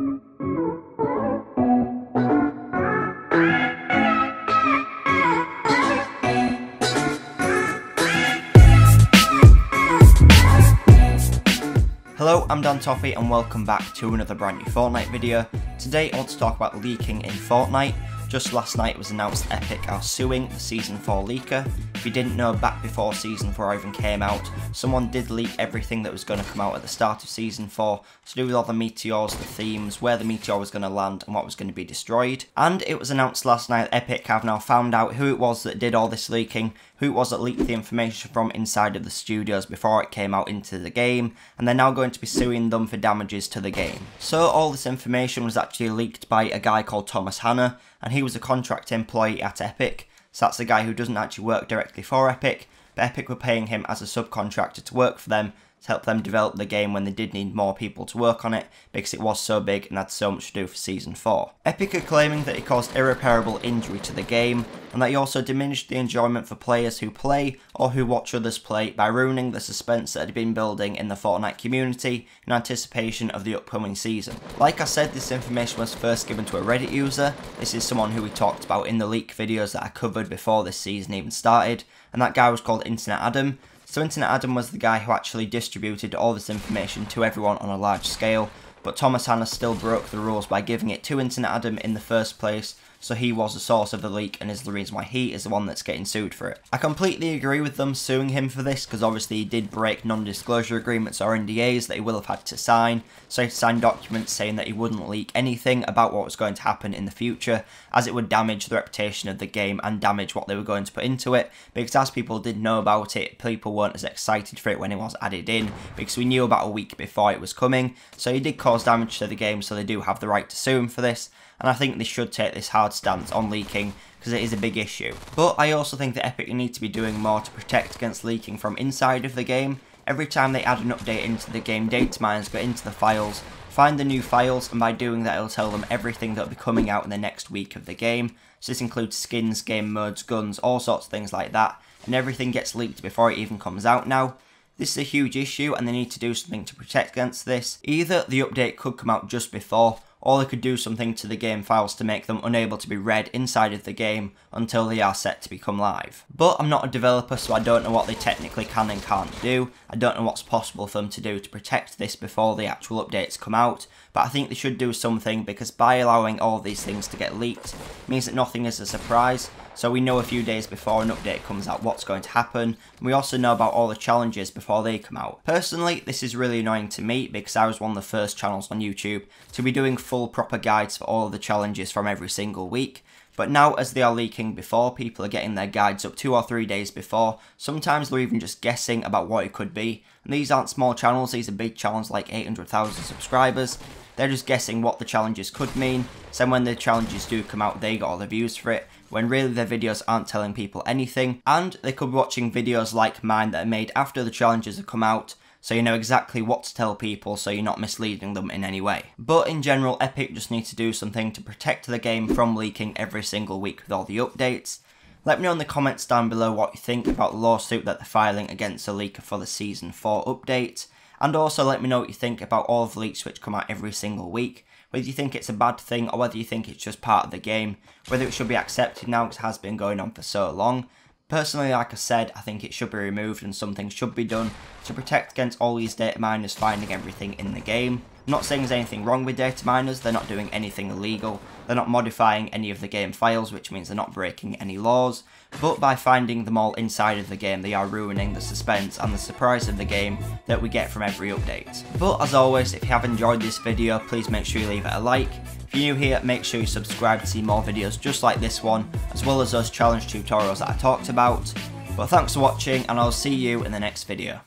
Hello, I'm Dan Toffee and welcome back to another brand new Fortnite video. Today I want to talk about leaking in Fortnite. Just last night it was announced that Epic are suing the Season 4 leaker. If you didn't know, back before Season 4 even came out, someone did leak everything that was going to come out at the start of Season 4 to do with all the meteors, the themes, where the meteor was going to land and what was going to be destroyed. And it was announced last night that Epic have now found out who it was that did all this leaking, who it was that leaked the information from inside of the studios before it came out into the game, and they're now going to be suing them for damages to the game. So all this information was actually leaked by a guy called Thomas Hanna, and he was a contract employee at Epic. So that's the guy who doesn't actually work directly for Epic, but Epic were paying him as a subcontractor to work for them to help them develop the game when they did need more people to work on it because it was so big and had so much to do for Season 4. Epic are claiming that it caused irreparable injury to the game and that he also diminished the enjoyment for players who play or who watch others play by ruining the suspense that had been building in the Fortnite community in anticipation of the upcoming season. Like I said, this information was first given to a Reddit user. This is someone who we talked about in the leak videos that I covered before this season even started, and that guy was called Internet Adam. So Internet Adam was the guy who actually distributed all this information to everyone on a large scale, but Thomas Hanna still broke the rules by giving it to Internet Adam in the first place, so he was the source of the leak and is the reason why he is the one that's getting sued for it. I completely agree with them suing him for this because obviously he did break non-disclosure agreements or NDAs that he will have had to sign, so he had to sign documents saying that he wouldn't leak anything about what was going to happen in the future, as it would damage the reputation of the game and damage what they were going to put into it, because as people did know about it, people weren't as excited for it when it was added in, because we knew about a week before it was coming, so he did cause damage to the game, so they do have the right to sue him for this. And I think they should take this hard stance on leaking because it is a big issue. But I also think that Epic need to be doing more to protect against leaking from inside of the game. Every time they add an update into the game, data miners go into the files, find the new files, and by doing that it'll tell them everything that will be coming out in the next week of the game. So this includes skins, game modes, guns, all sorts of things like that, and everything gets leaked before it even comes out now. This is a huge issue and they need to do something to protect against this. Either the update could come out just before, or they could do something to the game files to make them unable to be read inside of the game until they are set to become live. But I'm not a developer, so I don't know what they technically can and can't do. I don't know what's possible for them to do to protect this before the actual updates come out, but I think they should do something because by allowing all these things to get leaked means that nothing is a surprise. So we know a few days before an update comes out what's going to happen, and we also know about all the challenges before they come out. Personally, this is really annoying to me because I was one of the first channels on YouTube to be doing full proper guides for all of the challenges from every single week. But now as they are leaking before, people are getting their guides up 2 or 3 days before. Sometimes they're even just guessing about what it could be. And these aren't small channels, these are big channels like 800,000 subscribers. They're just guessing what the challenges could mean. So when the challenges do come out, they got all the views for it, when really their videos aren't telling people anything. And they could be watching videos like mine that are made after the challenges have come out, so you know exactly what to tell people so you're not misleading them in any way. But in general, Epic just need to do something to protect the game from leaking every single week with all the updates. Let me know in the comments down below what you think about the lawsuit that they're filing against the leaker for the Season 4 update. And also let me know what you think about all of the leaks which come out every single week. Whether you think it's a bad thing or whether you think it's just part of the game. Whether it should be accepted now because it has been going on for so long. Personally, like I said, I think it should be removed and something should be done to protect against all these data miners finding everything in the game. I'm not saying there's anything wrong with data miners, they're not doing anything illegal, they're not modifying any of the game files, which means they're not breaking any laws, but by finding them all inside of the game, they are ruining the suspense and the surprise of the game that we get from every update. But as always, if you have enjoyed this video, please make sure you leave it a like. If you're new here, make sure you subscribe to see more videos just like this one, as well as those challenge tutorials that I talked about. But thanks for watching, and I'll see you in the next video.